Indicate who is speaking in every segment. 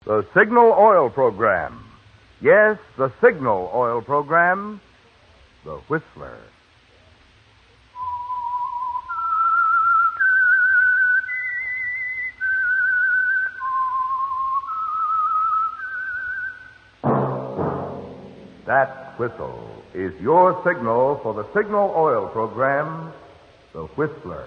Speaker 1: The Signal Oil Program. Yes, the Signal Oil Program. The Whistler. That whistle is your signal for the Signal Oil Program, The Whistler.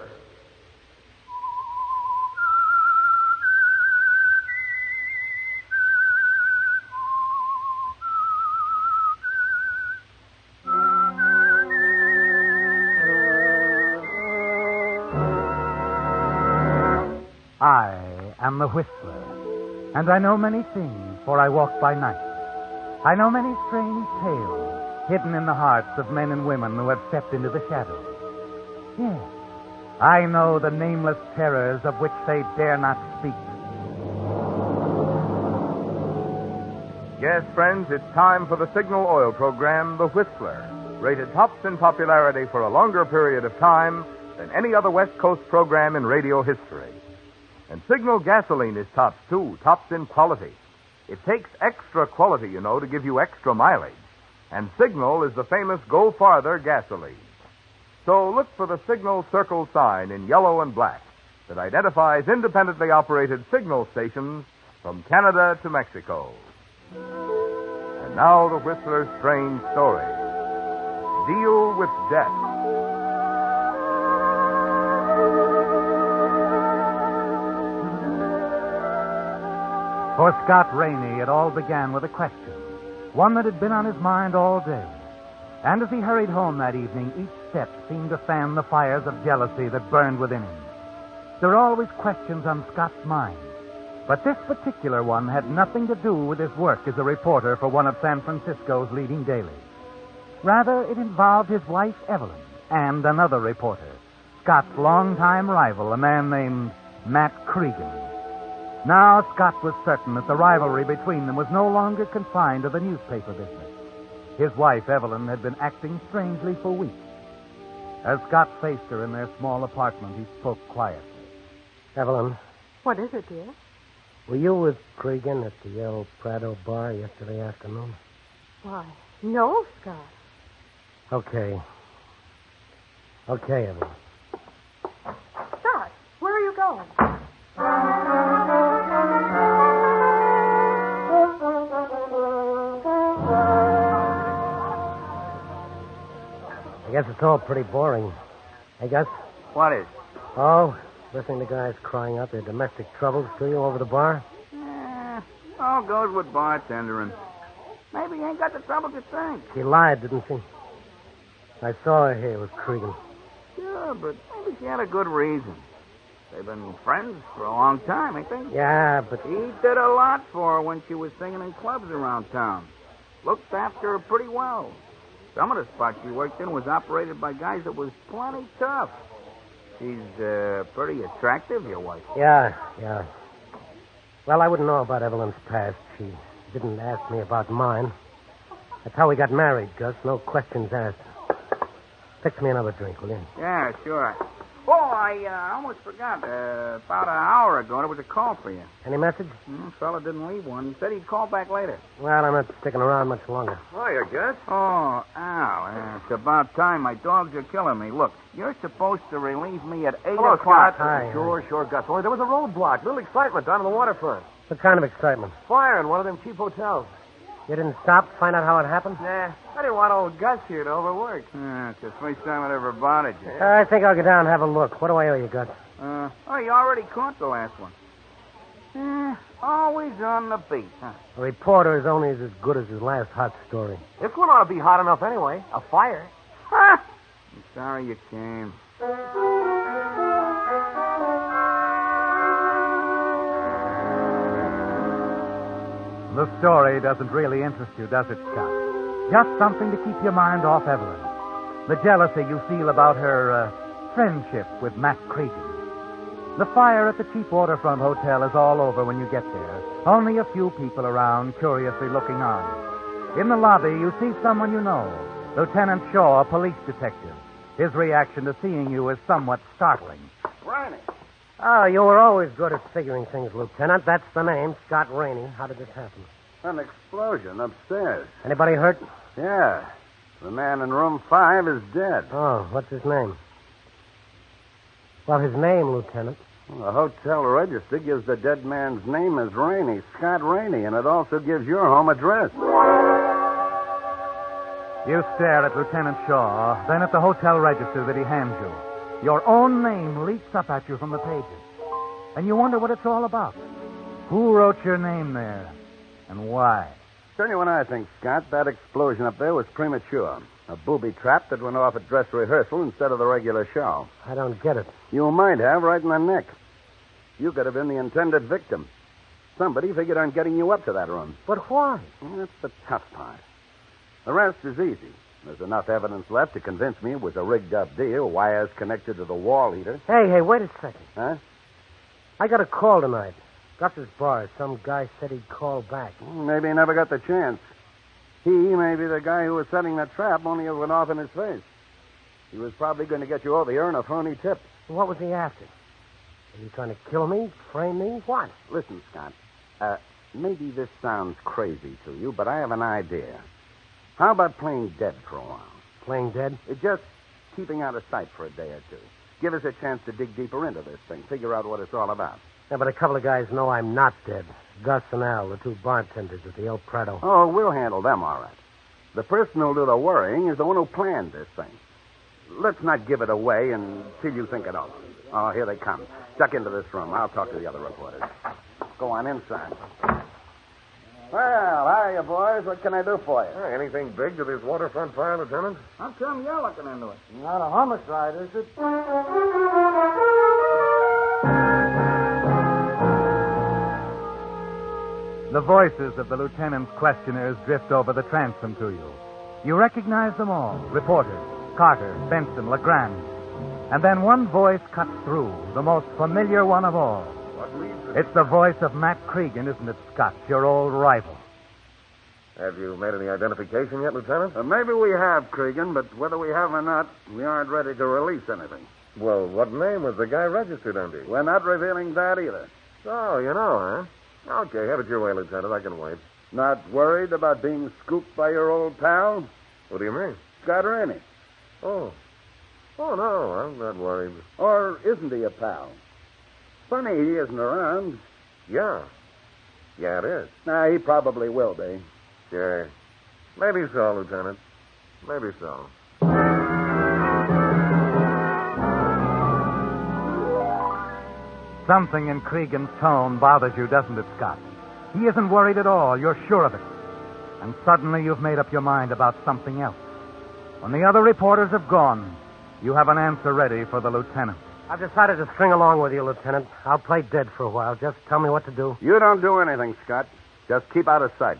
Speaker 2: I am the Whistler, and I know many things, for I walk by night. I know many strange tales hidden in the hearts of men and women who have stepped into the shadows. Yes, I know the nameless terrors of which they dare not speak.
Speaker 1: Yes, friends, it's time for the Signal Oil Program, The Whistler, rated tops in popularity for a longer period of time than any other West Coast program in radio history. And Signal gasoline is tops, too, tops in quality. It takes extra quality, to give you extra mileage. And Signal is the famous Go Farther gasoline. So look for the Signal circle sign in yellow and black that identifies independently operated signal stations from Canada to Mexico. And now the Whistler's strange story. Deal with Death.
Speaker 2: For Scott Rainey, it all began with a question, one that had been on his mind all day. And as he hurried home that evening, each step seemed to fan the fires of jealousy that burned within him. There are always questions on Scott's mind, but this particular one had nothing to do with his work as a reporter for one of San Francisco's leading dailies. Rather, it involved his wife, Evelyn, and another reporter, Scott's longtime rival, a man named Matt Cregan. Now, Scott was certain that the rivalry between them was no longer confined to the newspaper business. His wife, Evelyn, had been acting strangely for weeks. As Scott faced her in their small apartment, he spoke quietly.
Speaker 3: Evelyn.
Speaker 4: What is it, dear?
Speaker 3: Were you with Cregan at the El Prado bar yesterday afternoon?
Speaker 4: Why, no, Scott.
Speaker 3: Okay. Okay, Evelyn.
Speaker 4: Scott, where are you going?
Speaker 3: I guess it's all pretty boring. Hey, Gus?
Speaker 5: What is?
Speaker 3: Oh, listening to guys crying out their domestic troubles to you over the bar?
Speaker 5: All goes with bartendering. Maybe he ain't got the trouble you think.
Speaker 3: She lied, didn't she? I saw her here with Cregan.
Speaker 5: Sure, but maybe she had a good reason. They've been friends for a long time, ain't they?
Speaker 3: Yeah, but...
Speaker 5: He did a lot for her when she was singing in clubs around town. Looked after her pretty well. Some of the spots she worked in was operated by guys that was plenty tough. She's pretty attractive, your wife.
Speaker 3: Yeah. Well, I wouldn't know about Evelyn's past. She didn't ask me about mine. That's how we got married, Gus. No questions asked. Fix me another drink, will you?
Speaker 5: Yeah, sure. Oh, I almost forgot. About an hour ago, there was a call for you.
Speaker 3: Any message?
Speaker 5: Fella didn't leave one. He said he'd call back later.
Speaker 3: Well, I'm not sticking around much longer.
Speaker 1: Hiya, Gus.
Speaker 5: Oh, Al. It's about time. My dogs are killing me. Look, you're supposed to relieve me at 8
Speaker 1: Hello,
Speaker 5: o'clock.
Speaker 1: Scott.
Speaker 3: Hi.
Speaker 1: Sure, Gus. Only there was a roadblock. Little excitement down on the waterfront.
Speaker 3: What kind of excitement?
Speaker 1: Fire in one of them cheap hotels.
Speaker 3: You didn't stop to find out how it happened?
Speaker 1: Nah, I didn't want old Gus here to overwork.
Speaker 5: It's the first time I ever bothered you.
Speaker 3: I think I'll get down and have a look. What do I owe you, Gus?
Speaker 5: You already caught the last one. Always on the beat, huh?
Speaker 3: A reporter is only as good as his last hot story.
Speaker 1: This one ought to be hot enough anyway. A fire.
Speaker 5: Ha! I'm sorry you came.
Speaker 2: The story doesn't really interest you, does it, Scott? Just something to keep your mind off Evelyn. The jealousy you feel about her friendship with Matt Cregan. The fire at the cheap waterfront hotel is all over when you get there. Only a few people around, curiously looking on. In the lobby, you see someone you know, Lieutenant Shaw, a police detective. His reaction to seeing you is somewhat startling.
Speaker 6: Ronnie.
Speaker 3: Oh, you were always good at figuring things, Lieutenant. That's the name, Scott Rainey. How did this happen?
Speaker 6: An explosion upstairs.
Speaker 3: Anybody hurt?
Speaker 6: Yeah. The man in room 5 is dead.
Speaker 3: Oh, what's his name? Well, his name, Lieutenant.
Speaker 6: The hotel register gives the dead man's name as Rainey, Scott Rainey, and it also gives your home address.
Speaker 2: You stare at Lieutenant Shaw, then at the hotel register that he hands you. Your own name leaps up at you from the pages. And you wonder what it's all about. Who wrote your name there? And why?
Speaker 6: Tell you what I think, Scott. That explosion up there was premature. A booby trap that went off at dress rehearsal instead of the regular show.
Speaker 3: I don't get it.
Speaker 6: You might have, right in the neck. You could have been the intended victim. Somebody figured on getting you up to that room.
Speaker 3: But why?
Speaker 6: Well, that's the tough part. The rest is easy. There's enough evidence left to convince me it was a rigged-up deal, wires connected to the wall heater.
Speaker 3: Hey, wait a second.
Speaker 6: Huh?
Speaker 3: I got a call tonight. Gus's bar. Some guy said he'd call back.
Speaker 6: Maybe he never got the chance. He may be the guy who was setting the trap, only it went off in his face. He was probably going to get you over here in a phony tip.
Speaker 3: What was he after? Are you trying to kill me? Frame me? What?
Speaker 6: Listen, Scott. Maybe this sounds crazy to you, but I have an idea. How about playing dead for a while?
Speaker 3: Playing dead?
Speaker 6: Just keeping out of sight for a day or two. Give us a chance to dig deeper into this thing, figure out what it's all about.
Speaker 3: Yeah, but a couple of guys know I'm not dead. Gus and Al, the two bartenders at the El Prado.
Speaker 6: Oh, we'll handle them all right. The person who'll do the worrying is the one who planned this thing. Let's not give it away until you think it over. Oh, here they come. Duck into this room. I'll talk to the other reporters. Go on inside. Well, hiya, boys. What can I do for you?
Speaker 1: Anything big to this waterfront fire, Lieutenant?
Speaker 5: How come you're looking into it?
Speaker 3: Not a homicide, is it?
Speaker 2: The voices of the lieutenant's questioners drift over the transom to you. You recognize them all. Reporters, Carter, Benson, LeGrand. And then one voice cuts through, the most familiar one of all.
Speaker 1: What leads
Speaker 2: It's the voice of Matt Cregan, isn't it, Scott? Your old rival.
Speaker 1: Have you made any identification yet, Lieutenant?
Speaker 6: Maybe we have, Cregan, but whether we have or not, we aren't ready to release anything.
Speaker 1: Well, what name was the guy registered under?
Speaker 6: We're not revealing that either.
Speaker 1: Oh, you know, huh? Okay, have it your way, Lieutenant. I can wait.
Speaker 6: Not worried about being scooped by your old pal?
Speaker 1: What do you mean?
Speaker 6: Scott Rainey.
Speaker 1: Oh, no, I'm not worried.
Speaker 6: Or isn't he a pal? Funny he isn't around.
Speaker 1: Yeah, it is.
Speaker 6: He probably will be.
Speaker 1: Sure. Maybe so, Lieutenant. Maybe so.
Speaker 2: Something in Cregan's tone bothers you, doesn't it, Scott? He isn't worried at all. You're sure of it. And suddenly you've made up your mind about something else. When the other reporters have gone, you have an answer ready for the lieutenant.
Speaker 3: I've decided to string along with you, Lieutenant. I'll play dead for a while. Just tell me what to do.
Speaker 6: You don't do anything, Scott. Just keep out of sight.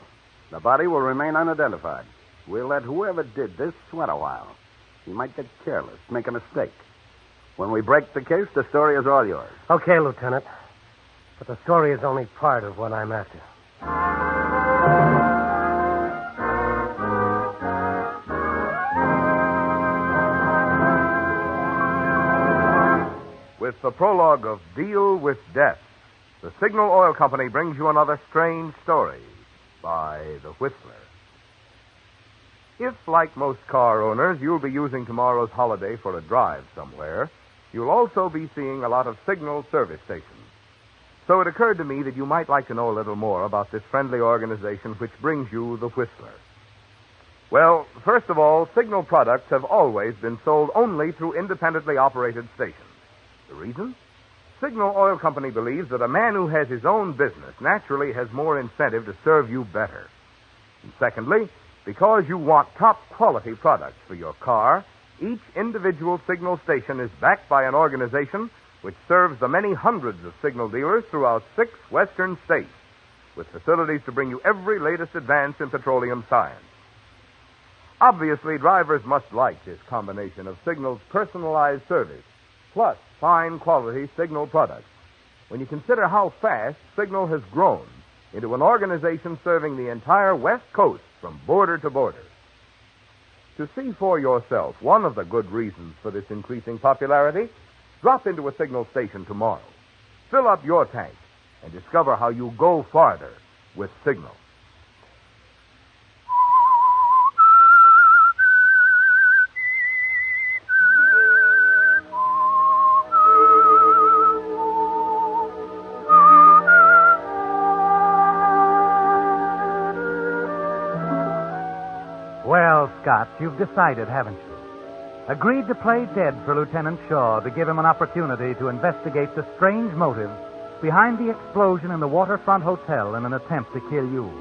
Speaker 6: The body will remain unidentified. We'll let whoever did this sweat a while. He might get careless, make a mistake. When we break the case, the story is all yours.
Speaker 3: Okay, Lieutenant. But the story is only part of what I'm after.
Speaker 1: With the prologue of Deal with Death, the Signal Oil Company brings you another strange story by The Whistler. If, like most car owners, you'll be using tomorrow's holiday for a drive somewhere, you'll also be seeing a lot of Signal service stations. So it occurred to me that you might like to know a little more about this friendly organization which brings you The Whistler. Well, first of all, Signal products have always been sold only through independently operated stations. The reason? Signal Oil Company believes that a man who has his own business naturally has more incentive to serve you better. And secondly, because you want top-quality products for your car, each individual Signal station is backed by an organization which serves the many hundreds of Signal dealers throughout 6 western states, with facilities to bring you every latest advance in petroleum science. Obviously, drivers must like this combination of Signal's personalized service, plus fine-quality Signal products, when you consider how fast Signal has grown into an organization serving the entire West Coast from border to border. To see for yourself one of the good reasons for this increasing popularity, drop into a Signal station tomorrow. Fill up your tank and discover how you go farther with Signal.
Speaker 2: Well, Scott, you've decided, haven't you? Agreed to play dead for Lieutenant Shaw to give him an opportunity to investigate the strange motives behind the explosion in the Waterfront Hotel in an attempt to kill you.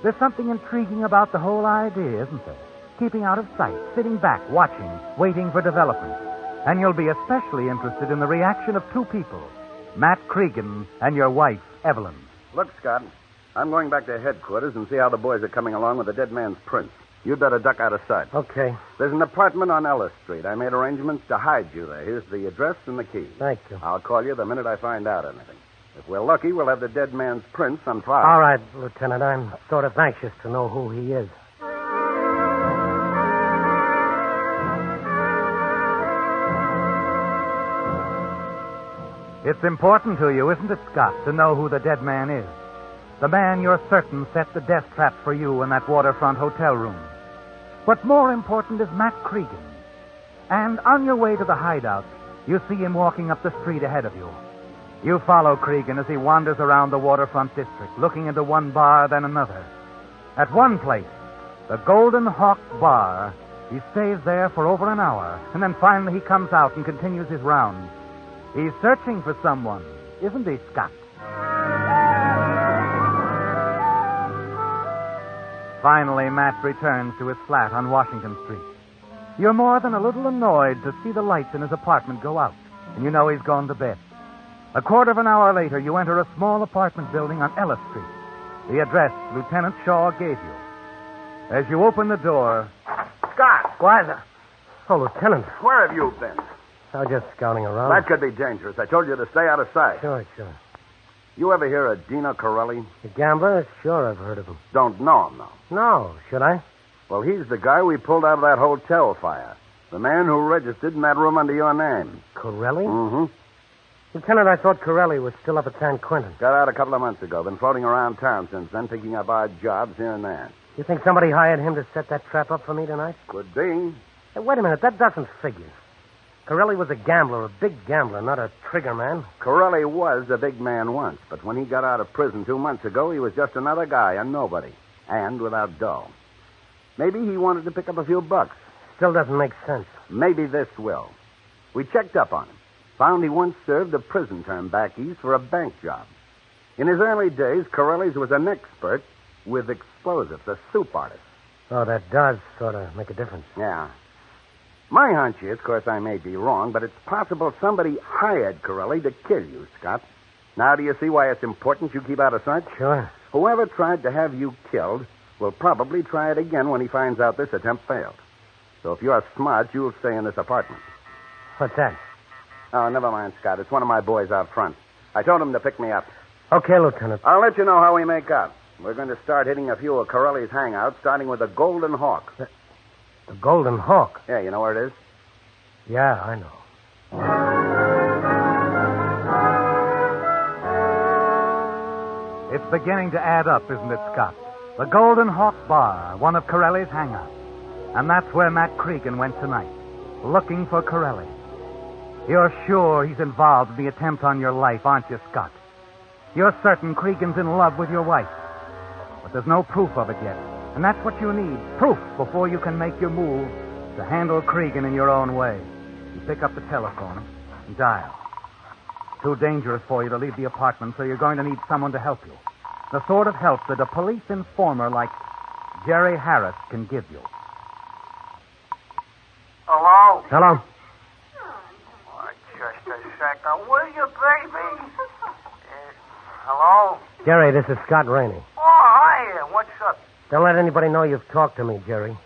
Speaker 2: There's something intriguing about the whole idea, isn't there? Keeping out of sight, sitting back, watching, waiting for development. And you'll be especially interested in the reaction of two people, Matt Cregan and your wife, Evelyn.
Speaker 6: Look, Scott, I'm going back to headquarters and see how the boys are coming along with the dead man's prints. You'd better duck out of sight.
Speaker 3: Okay.
Speaker 6: There's an apartment on Ellis Street. I made arrangements to hide you there. Here's the address and the key.
Speaker 3: Thank you.
Speaker 6: I'll call you the minute I find out anything. If we're lucky, we'll have the dead man's prints on file.
Speaker 3: All right, Lieutenant. I'm sort of anxious to know who he is.
Speaker 2: It's important to you, isn't it, Scott, to know who the dead man is? The man you're certain set the death trap for you in that Waterfront hotel room. What's more important is Matt Cregan. And on your way to the hideout, you see him walking up the street ahead of you. You follow Cregan as he wanders around the Waterfront district, looking into one bar, then another. At one place, the Golden Hawk Bar, he stays there for over an hour, and then finally he comes out and continues his rounds. He's searching for someone, isn't he, Scott? Finally, Matt returns to his flat on Washington Street. You're more than a little annoyed to see the lights in his apartment go out, and you know he's gone to bed. A quarter of an hour later, you enter a small apartment building on Ellis Street, the address Lieutenant Shaw gave you. As you open the door...
Speaker 6: Scott!
Speaker 3: Why, Oh, Lieutenant.
Speaker 6: Where have you been?
Speaker 3: I was just scouting around.
Speaker 6: That could be dangerous. I told you to stay out of sight.
Speaker 3: Sure.
Speaker 6: You ever hear of Dino Corelli?
Speaker 3: The gambler? Sure, I've heard of him.
Speaker 6: Don't know him, though.
Speaker 3: No, should I?
Speaker 6: Well, he's the guy we pulled out of that hotel fire. The man who registered in that room under your name.
Speaker 3: Corelli?
Speaker 6: Mm-hmm.
Speaker 3: Lieutenant, I thought Corelli was still up at San Quentin.
Speaker 6: Got out a couple of months ago. Been floating around town since then, picking up odd jobs here and there.
Speaker 3: You think somebody hired him to set that trap up for me tonight?
Speaker 6: Could be.
Speaker 3: Hey, wait a minute. That doesn't figure. Corelli was a gambler, a big gambler, not a trigger man.
Speaker 6: Corelli was a big man once, but when he got out of prison 2 months ago, he was just another guy, a nobody, and without dough. Maybe he wanted to pick up a few bucks.
Speaker 3: Still doesn't make sense.
Speaker 6: Maybe this will. We checked up on him. Found he once served a prison term back east for a bank job. In his early days, Corelli's was an expert with explosives, a soup artist.
Speaker 3: Oh, that does sort of make a difference.
Speaker 6: Yeah. My hunch is, of course, I may be wrong, but it's possible somebody hired Corelli to kill you, Scott. Now, do you see why it's important you keep out of sight?
Speaker 3: Sure.
Speaker 6: Whoever tried to have you killed will probably try it again when he finds out this attempt failed. So if you're smart, you'll stay in this apartment.
Speaker 3: What's that?
Speaker 6: Oh, never mind, Scott. It's one of my boys out front. I told him to pick me up.
Speaker 3: Okay, Lieutenant.
Speaker 6: I'll let you know how we make out. We're going to start hitting a few of Corelli's hangouts, starting with the Golden Hawk.
Speaker 3: The Golden Hawk?
Speaker 6: Yeah, you know where it is?
Speaker 3: Yeah, I know.
Speaker 2: It's beginning to add up, isn't it, Scott? The Golden Hawk Bar, one of Corelli's hangouts. And that's where Matt Cregan went tonight, looking for Corelli. You're sure he's involved in the attempt on your life, aren't you, Scott? You're certain Cregan's in love with your wife. But there's no proof of it yet. And that's what you need, proof, before you can make your move to handle Cregan in your own way. You pick up the telephone and dial. Too dangerous for you to leave the apartment, so you're going to need someone to help you. The sort of help that a police informer like Jerry Harris can give you.
Speaker 5: Hello?
Speaker 3: Hello?
Speaker 5: Oh, just a second. Will you, baby? Hello?
Speaker 3: Jerry, this is Scott Rainey.
Speaker 5: Oh, hi. What's up?
Speaker 3: Don't let anybody know you've talked to me, Jerry.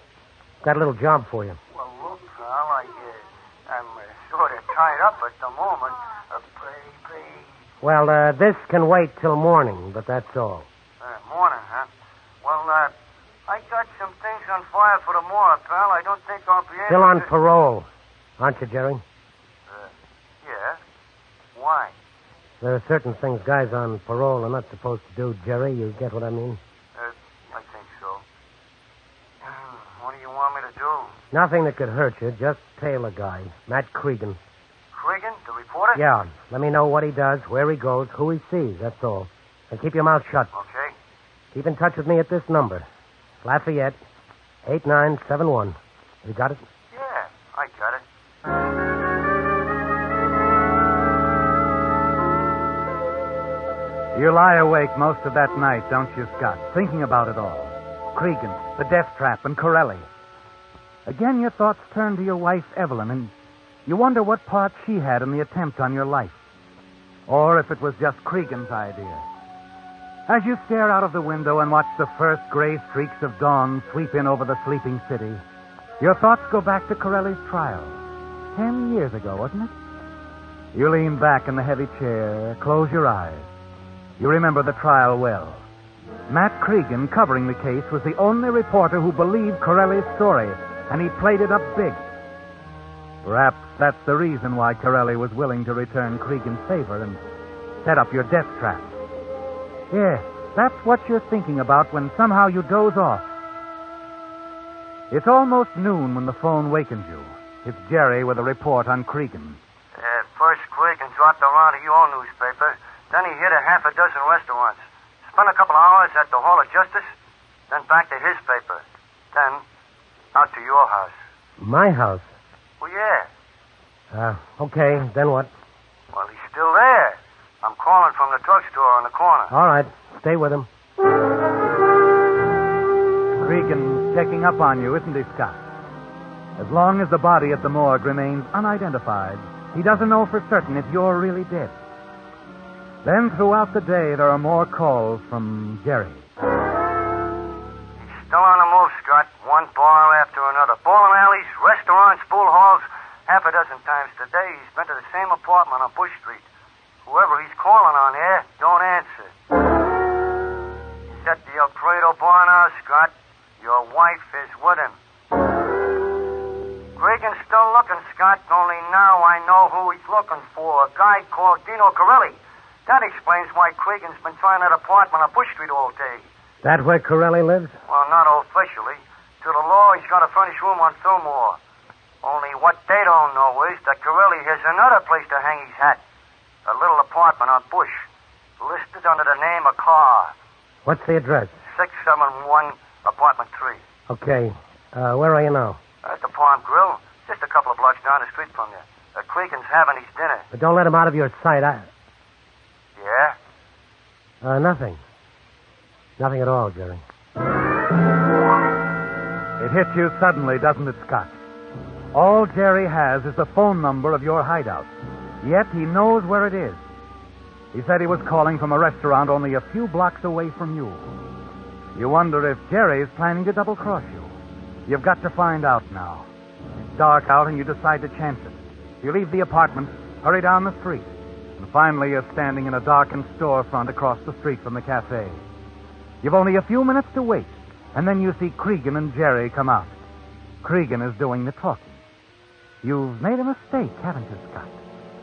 Speaker 3: Got a little job for you.
Speaker 5: Well, look, pal, I'm sort of tied up at the moment. Baby.
Speaker 3: Well, this can wait till morning, but that's all.
Speaker 5: Morning, huh? Well, I got some things on fire for tomorrow, pal. I don't think I'll be able
Speaker 3: Still on
Speaker 5: to...
Speaker 3: parole, aren't you, Jerry?
Speaker 5: Yeah. Why?
Speaker 3: There are certain things guys on parole are not supposed to do, Jerry. You get what I mean?
Speaker 7: I think so. What do you want me to do?
Speaker 3: Nothing that could hurt you. Just tail a guy. Matt Cregan.
Speaker 7: Cregan, the reporter?
Speaker 3: Yeah. Let me know what he does, where he goes, who he sees. That's all. And keep your mouth shut.
Speaker 7: Okay.
Speaker 3: Keep in touch with me at this number. Lafayette, 8971. You got it?
Speaker 7: Yeah, I got it.
Speaker 2: You lie awake most of that night, don't you, Scott? Thinking about it all. Cregan, the death trap, and Corelli. Again, your thoughts turn to your wife, Evelyn, and you wonder what part she had in the attempt on your life. Or if it was just Cregan's idea. As you stare out of the window and watch the first gray streaks of dawn sweep in over the sleeping city, your thoughts go back to Corelli's trial. 10 years ago, wasn't it? You lean back in the heavy chair, close your eyes. You remember the trial well. Matt Cregan, covering the case, was the only reporter who believed Corelli's story, and he played it up big. Perhaps that's the reason why Corelli was willing to return Cregan's favor and set up your death trap. Yes, that's what you're thinking about when somehow you doze off. It's almost noon when the phone wakens you. It's Jerry with a report on Cregan.
Speaker 7: First Cregan dropped around to your newspaper. Then he hit a half a dozen restaurants. Spent a couple of hours at the Hall of Justice. Then back to his paper. Then out to your house.
Speaker 3: My house?
Speaker 7: Well, yeah.
Speaker 3: Okay. Then what?
Speaker 7: Well, he's still there. I'm calling from the drugstore on the corner.
Speaker 3: All right. Stay with him.
Speaker 2: Cregan's checking up on you, isn't he, Scott? As long as the body at the morgue remains unidentified, he doesn't know for certain if you're really dead. Then throughout the day, there are more calls from Jerry.
Speaker 7: He's still on the move, Scott. One bar after another. Bowling alleys, restaurants, pool halls. Half a dozen times today, he's been to the same apartment on Bush Street. Whoever he's calling on here, don't answer. He's at the El Prado bar now, Scott. Your wife is with him. Cregan's still looking, Scott, only now I know who he's looking for. A guy called Dino Corelli. That explains why Cregan's been trying that apartment on Bush Street all day.
Speaker 3: That where Corelli lives?
Speaker 7: Well, not officially. To the law, he's got a furnished room on Fillmore. Only what they don't know is that Corelli has another place to hang his hat. A little apartment on Bush, listed under the name of Carr.
Speaker 3: What's the address?
Speaker 7: 671, apartment 3.
Speaker 3: Okay. Where are you now?
Speaker 7: At the Palm Grill, just a couple of blocks down the street from you. Cregan's having his dinner.
Speaker 3: But don't let him out of your sight.
Speaker 7: Yeah?
Speaker 3: Nothing. Nothing at all, Jerry.
Speaker 2: It hits you suddenly, doesn't it, Scott? All Jerry has is the phone number of your hideout. Yet he knows where it is. He said he was calling from a restaurant only a few blocks away from you. You wonder if Jerry is planning to double-cross you. You've got to find out now. It's dark out and you decide to chance it. You leave the apartment, hurry down the street, and finally you're standing in a darkened storefront across the street from the cafe. You've only a few minutes to wait, and then you see Cregan and Jerry come out. Cregan is doing the talking. You've made a mistake, haven't you, Scott?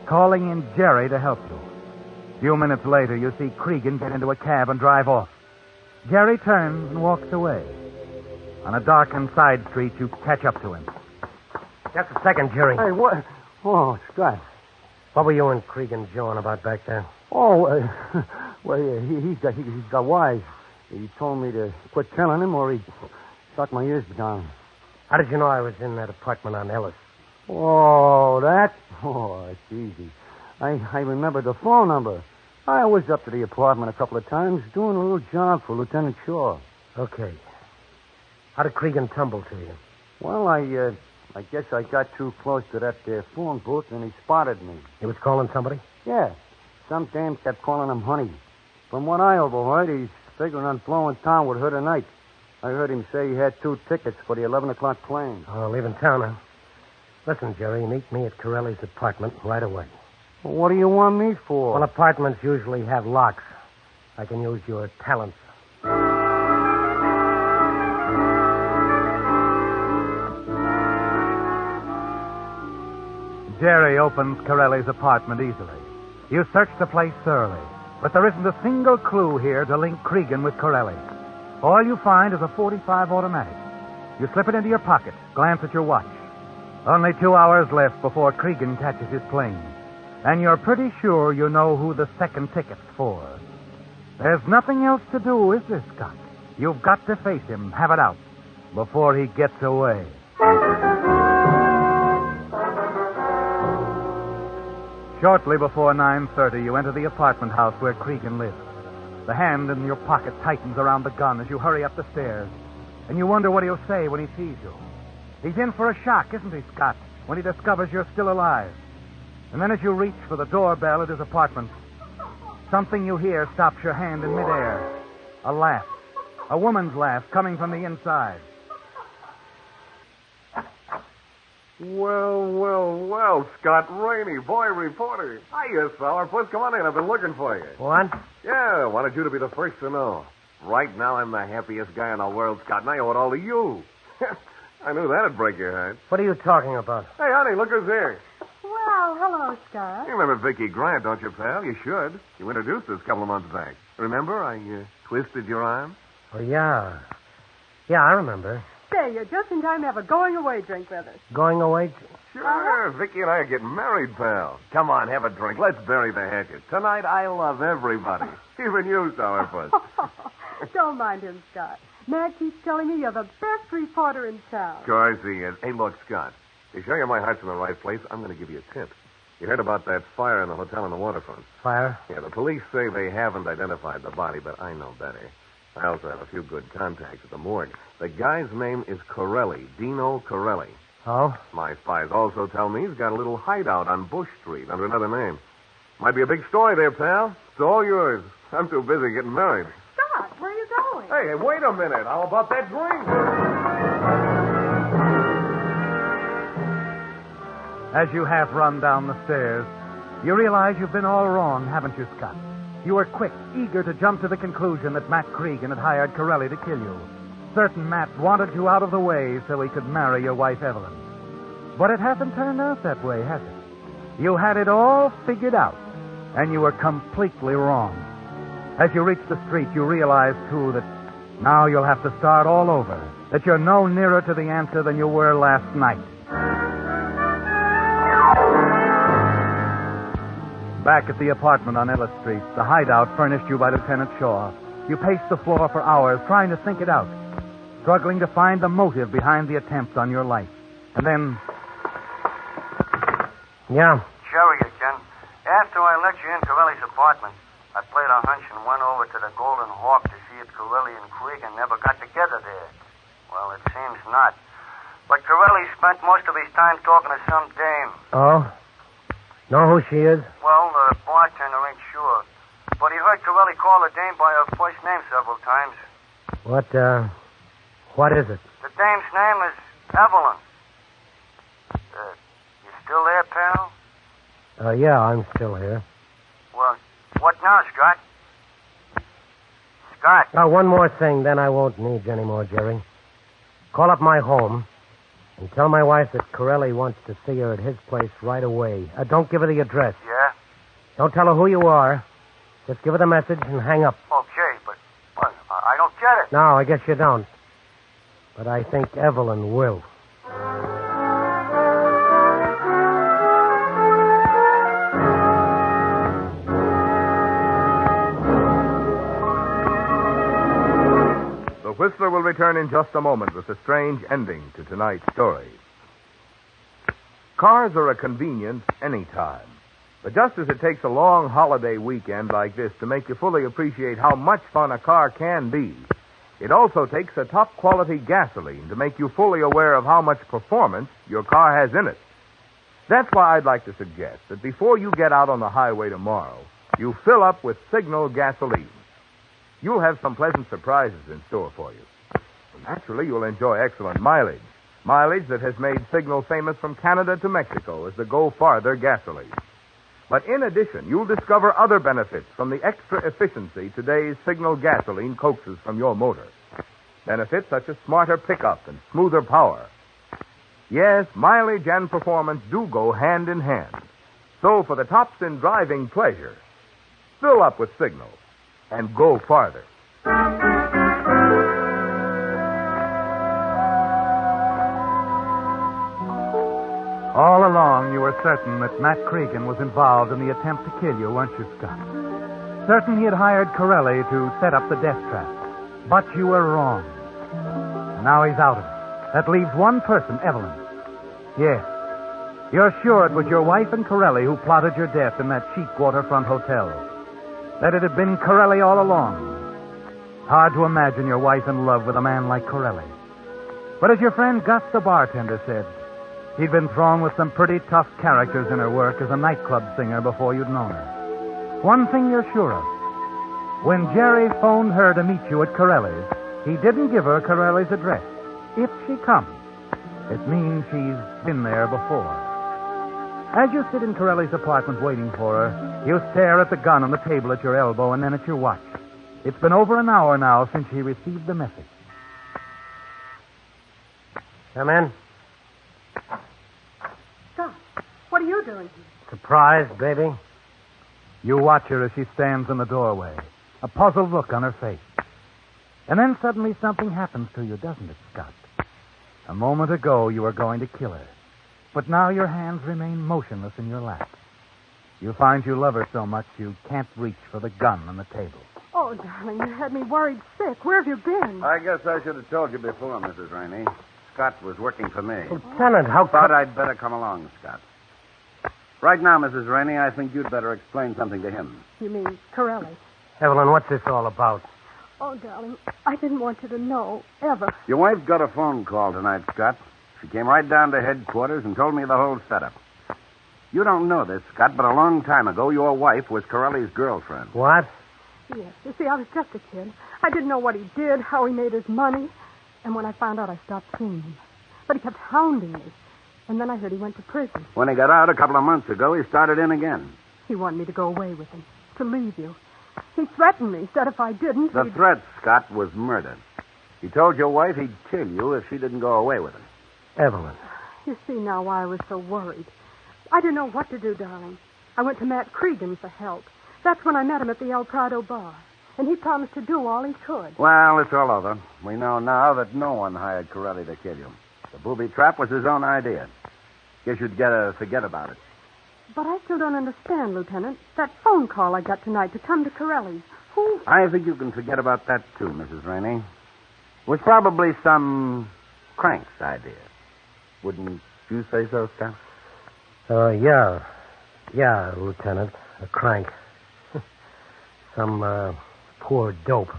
Speaker 2: Calling in Jerry to help you. A few minutes later, you see Cregan get into a cab and drive off. Jerry turns and walks away. On a darkened side street, you catch up to him.
Speaker 3: Just a second, Jerry.
Speaker 8: Hey, what? Oh, Scott.
Speaker 3: What were you and Cregan jawing about back there?
Speaker 8: Oh, he's got wise. He told me to quit telling him or he'd shut my ears down.
Speaker 3: How did you know I was in that apartment on Ellis?
Speaker 8: Oh, that? Oh, it's easy. I remember the phone number. I was up to the apartment a couple of times doing a little job for Lieutenant Shaw.
Speaker 3: Okay. How did Cregan tumble to you?
Speaker 8: Well, I guess I got too close to that phone booth and he spotted me.
Speaker 3: He was calling somebody?
Speaker 8: Yeah. Some dame kept calling him honey. From what I overheard, he's figuring on blowing town with her tonight. I heard him say he had 2 tickets for the 11 o'clock plane.
Speaker 3: Oh, leaving town, huh? Listen, Jerry, meet me at Corelli's apartment right away.
Speaker 8: Well, what do you want me for?
Speaker 3: Well, apartments usually have locks. I can use your talents.
Speaker 2: Jerry opens Corelli's apartment easily. You search the place thoroughly, but there isn't a single clue here to link Cregan with Corelli. All you find is a .45 automatic. You slip it into your pocket, glance at your watch. Only 2 hours left before Cregan catches his plane. And you're pretty sure you know who the second ticket's for. There's nothing else to do, is there, Scott? You've got to face him, have it out, before he gets away. Shortly before 9:30, you enter the apartment house where Cregan lives. The hand in your pocket tightens around the gun as you hurry up the stairs, and you wonder what he'll say when he sees you. He's in for a shock, isn't he, Scott, when he discovers you're still alive? And then as you reach for the doorbell at his apartment, something you hear stops your hand in midair. A laugh. A woman's laugh coming from the inside.
Speaker 9: Well, Scott Rainey, boy reporter. Hiya, sourpuss. Come on in. I've been looking for you.
Speaker 3: What?
Speaker 9: Yeah, wanted you to be the first to know. Right now, I'm the happiest guy in the world, Scott, and I owe it all to you. I knew that'd break your heart.
Speaker 3: What are you talking about?
Speaker 9: Hey, honey, look who's here.
Speaker 4: Well, hello, Scott.
Speaker 9: You remember Vicky Grant, don't you, pal? You should. You introduced us a couple of months back. Remember? I twisted your arm.
Speaker 3: Oh, yeah. Yeah, I remember.
Speaker 4: Say, you're just in time to have a going-away drink with us.
Speaker 3: Going away?
Speaker 9: Sure. Vicky and I are getting married, pal. Come on, have a drink. Let's bury the hatchet. Tonight, I love everybody. Even you, sourpuss.
Speaker 4: Don't mind him, Scott. Matt keeps telling me you're the best reporter in town.
Speaker 9: Of course he is. Hey, look, Scott. To show you my heart's in the right place, I'm going to give you a tip. You heard about that fire in the hotel on the waterfront?
Speaker 3: Fire?
Speaker 9: Yeah, the police say they haven't identified the body, but I know better. I also have a few good contacts at the morgue. The guy's name is Corelli, Dino Corelli.
Speaker 3: Oh?
Speaker 9: My spies also tell me he's got a little hideout on Bush Street under another name. Might be a big story there, pal. It's all yours. I'm too busy getting married.
Speaker 4: Scott, where are you going?
Speaker 9: Hey, wait a minute. How about that drink?
Speaker 2: As you half run down the stairs, you realize you've been all wrong, haven't you, Scott? You were quick, eager to jump to the conclusion that Matt Cregan had hired Corelli to kill you. Certain Matt wanted you out of the way so he could marry your wife, Evelyn. But it hasn't turned out that way, has it? You had it all figured out, and you were completely wrong. As you reach the street, you realize, too, that now you'll have to start all over, that you're no nearer to the answer than you were last night. Back at the apartment on Ellis Street, the hideout furnished you by Lieutenant Shaw, you paced the floor for hours trying to think it out, struggling to find the motive behind the attempt on your life. And then...
Speaker 3: Yeah?
Speaker 7: Sherry again. After I let you in Corelli's apartment, I played a hunch and went over to the Golden Hawk to see if Corelli and Cregan never got together there. Well, it seems not. But Corelli spent most of his time talking to some dame.
Speaker 3: Oh? Know who she is?
Speaker 7: Well, the bartender ain't sure. But he heard Corelli call the dame by her first name several times.
Speaker 3: What is it?
Speaker 7: The dame's name is Evelyn. You still there, pal?
Speaker 3: Yeah, I'm still here.
Speaker 7: Well, what now, Scott? Scott.
Speaker 3: One more thing, then I won't need you anymore, Jerry. Call up my home and tell my wife that Corelli wants to see her at his place right away. Don't give her the address.
Speaker 7: Yeah?
Speaker 3: Don't tell her who you are. Just give her the message and hang up.
Speaker 7: Okay, but I don't get it.
Speaker 3: No, I guess you don't. But I think Evelyn will.
Speaker 1: The Whistler will return in just a moment with a strange ending to tonight's story. Cars are a convenience anytime. But just as it takes a long holiday weekend like this to make you fully appreciate how much fun a car can be, it also takes a top-quality gasoline to make you fully aware of how much performance your car has in it. That's why I'd like to suggest that before you get out on the highway tomorrow, you fill up with Signal gasoline. You'll have some pleasant surprises in store for you. Naturally, you'll enjoy excellent mileage. Mileage that has made Signal famous from Canada to Mexico as the Go Farther gasoline. But in addition, you'll discover other benefits from the extra efficiency today's Signal gasoline coaxes from your motor. Benefits such as smarter pickup and smoother power. Yes, mileage and performance do go hand in hand. So for the tops in driving pleasure, fill up with Signal and go farther.
Speaker 2: All along, you were certain that Matt Cregan was involved in the attempt to kill you, weren't you, Scott? Certain he had hired Corelli to set up the death trap. But you were wrong. Now he's out of it. That leaves one person, Evelyn. Yes. You're sure it was your wife and Corelli who plotted your death in that cheap waterfront hotel. That it had been Corelli all along. Hard to imagine your wife in love with a man like Corelli. But as your friend Gus the bartender said, he'd been thrown with some pretty tough characters in her work as a nightclub singer before you'd known her. One thing you're sure of. When Jerry phoned her to meet you at Corelli's, he didn't give her Corelli's address. If she comes, it means she's been there before. As you sit in Corelli's apartment waiting for her, you stare at the gun on the table at your elbow and then at your watch. It's been over an hour now since she received the message.
Speaker 3: Come in.
Speaker 4: Scott, what are you doing here?
Speaker 3: Surprise, baby.
Speaker 2: You watch her as she stands in the doorway, a puzzled look on her face. And then suddenly something happens to you, doesn't it, Scott? A moment ago, you were going to kill her. But now your hands remain motionless in your lap. You find you love her so much you can't reach for the gun on the table.
Speaker 4: Oh, darling, you had me worried sick. Where have you been?
Speaker 6: I guess I should have told you before, Mrs. Rainey. Scott was working for me.
Speaker 3: Lieutenant, how
Speaker 6: Thought I'd better come along, Scott. Right now, Mrs. Rainey, I think you'd better explain something to him.
Speaker 4: You mean Corelli?
Speaker 3: Evelyn, what's this all about?
Speaker 4: Oh, darling, I didn't want you to know, ever.
Speaker 6: Your wife got a phone call tonight, Scott. She came right down to headquarters and told me the whole setup. You don't know this, Scott, but a long time ago, your wife was Corelli's girlfriend.
Speaker 3: What?
Speaker 4: Yes, you see, I was just a kid. I didn't know what he did, how he made his money. And when I found out, I stopped seeing him. But he kept hounding me. And then I heard he went to prison.
Speaker 6: When he got out a couple of months ago, he started in again.
Speaker 4: He wanted me to go away with him, to leave you. He threatened me, said if I didn't,
Speaker 6: The threat, Scott, was murder. He told your wife he'd kill you if she didn't go away with him.
Speaker 3: Evelyn.
Speaker 4: You see now why I was so worried. I didn't know what to do, darling. I went to Matt Cregan for help. That's when I met him at the El Prado bar. And he promised to do all he could.
Speaker 6: Well, it's all over. We know now that no one hired Corelli to kill you. The booby trap was his own idea. Guess you'd better forget about it.
Speaker 4: But I still don't understand, Lieutenant. That phone call I got tonight to come to Corelli's. Who?
Speaker 6: I think you can forget about that, too, Mrs. Rainey. It was probably some crank's idea. Wouldn't you say so, Scott?
Speaker 3: Yeah. Yeah, Lieutenant. A crank. Some, poor dope.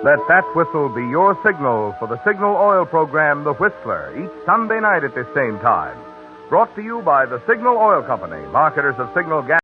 Speaker 1: Let that whistle be your signal for the Signal Oil program, The Whistler, each Sunday night at this same time. Brought to you by the Signal Oil Company, marketers of Signal gas.